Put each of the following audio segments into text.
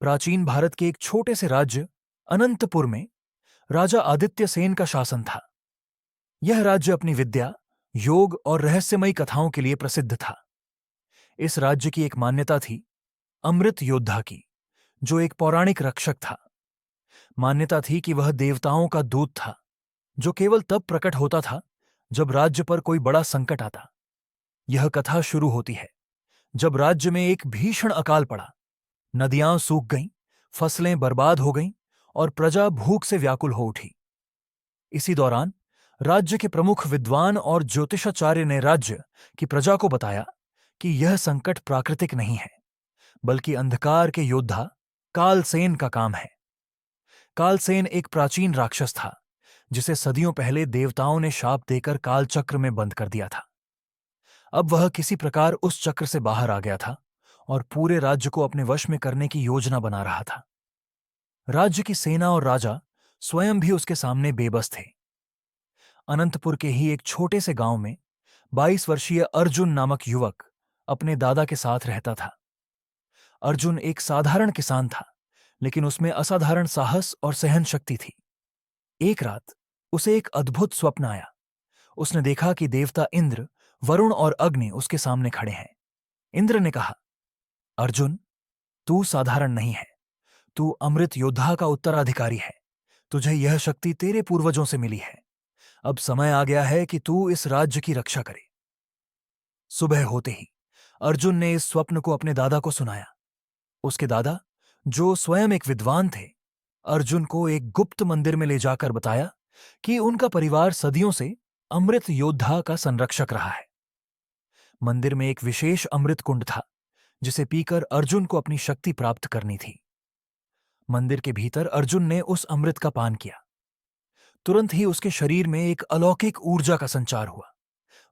प्राचीन भारत के एक छोटे से राज्य अनंतपुर में राजा आदित्य सेन का शासन था। यह राज्य अपनी विद्या, योग और रहस्यमयी कथाओं के लिए प्रसिद्ध था। इस राज्य की एक मान्यता थी अमृत योद्धा की, जो एक पौराणिक रक्षक था। मान्यता थी कि वह देवताओं का दूत था, जो केवल तब प्रकट होता था जब राज्य पर कोई बड़ा संकट आता। यह कथा शुरू होती है जब राज्य में एक भीषण अकाल पड़ा। नदियां सूख गईं, फसलें बर्बाद हो गईं और प्रजा भूख से व्याकुल हो उठी। इसी दौरान राज्य के प्रमुख विद्वान और ज्योतिषाचार्य ने राज्य की प्रजा को बताया कि यह संकट प्राकृतिक नहीं है, बल्कि अंधकार के योद्धा कालसेन का काम है। कालसेन एक प्राचीन राक्षस था, जिसे सदियों पहले देवताओं ने शाप देकर कालचक्र में बंद कर दिया था। अब वह किसी प्रकार उस चक्र से बाहर आ गया था और पूरे राज्य को अपने वश में करने की योजना बना रहा था। राज्य की सेना और राजा स्वयं भी उसके सामने बेबस थे। अनंतपुर के ही एक छोटे से गांव में 22 वर्षीय अर्जुन नामक युवक अपने दादा के साथ रहता था। अर्जुन एक साधारण किसान था, लेकिन उसमें असाधारण साहस और सहन शक्ति थी। एक रात उसे एक अद्भुत स्वप्न आया। उसने देखा कि देवता इंद्र, वरुण और अग्नि उसके सामने खड़े हैं। इंद्र ने कहा, अर्जुन, तू साधारण नहीं है, तू अमृत योद्धा का उत्तराधिकारी है। तुझे यह शक्ति तेरे पूर्वजों से मिली है। अब समय आ गया है कि तू इस राज्य की रक्षा करे। सुबह होते ही अर्जुन ने इस स्वप्न को अपने दादा को सुनाया। उसके दादा, जो स्वयं एक विद्वान थे, अर्जुन को एक गुप्त मंदिर में ले जाकर बताया कि उनका परिवार सदियों से अमृत योद्धा का संरक्षक रहा है। मंदिर में एक विशेष अमृत कुंड था, जिसे पीकर अर्जुन को अपनी शक्ति प्राप्त करनी थी। मंदिर के भीतर अर्जुन ने उस अमृत का पान किया। तुरंत ही उसके शरीर में एक अलौकिक ऊर्जा का संचार हुआ।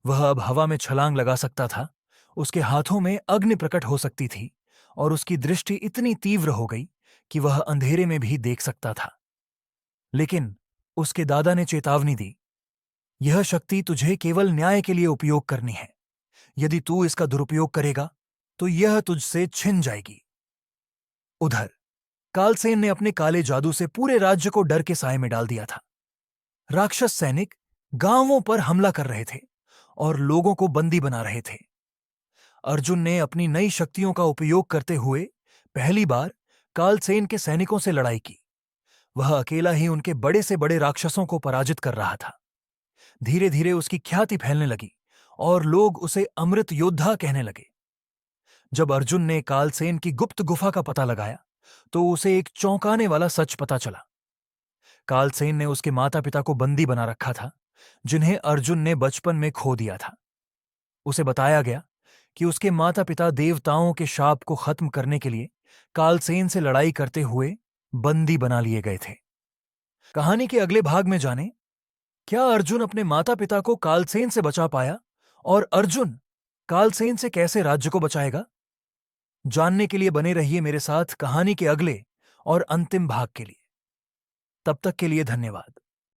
वह अब हवा में छलांग लगा सकता था, उसके हाथों में अग्नि प्रकट हो सकती थी और उसकी दृष्टि इतनी तीव्र हो गई कि वह अंधेरे में भी देख सकता था। लेकिन उसके दादा ने चेतावनी दी, यह शक्ति तुझे केवल न्याय के लिए उपयोग करनी है। यदि तू इसका दुरुपयोग करेगा तो यह तुझसे छिन जाएगी। उधर कालसेन ने अपने काले जादू से पूरे राज्य को डर के साए में डाल दिया था। राक्षस सैनिक गांवों पर हमला कर रहे थे और लोगों को बंदी बना रहे थे। अर्जुन ने अपनी नई शक्तियों का उपयोग करते हुए पहली बार कालसेन के सैनिकों से लड़ाई की। वह अकेला ही उनके बड़े से बड़े राक्षसों को पराजित कर रहा था। धीरे धीरे उसकी ख्याति फैलने लगी और लोग उसे अमृत योद्धा कहने लगे। जब अर्जुन ने कालसेन की गुप्त गुफा का पता लगाया तो उसे एक चौंकाने वाला सच पता चला। कालसेन ने उसके माता पिता को बंदी बना रखा था, जिन्हें अर्जुन ने बचपन में खो दिया था। उसे बताया गया कि उसके माता पिता देवताओं के शाप को खत्म करने के लिए कालसेन से लड़ाई करते हुए बंदी बना लिए गए थे। कहानी के अगले भाग में जानें, क्या अर्जुन अपने माता पिता को कालसेन से बचा पाया और अर्जुन कालसेन से कैसे राज्य को बचाएगा? जानने के लिए बने रहिए मेरे साथ कहानी के अगले और अंतिम भाग के लिए। तब तक के लिए धन्यवाद।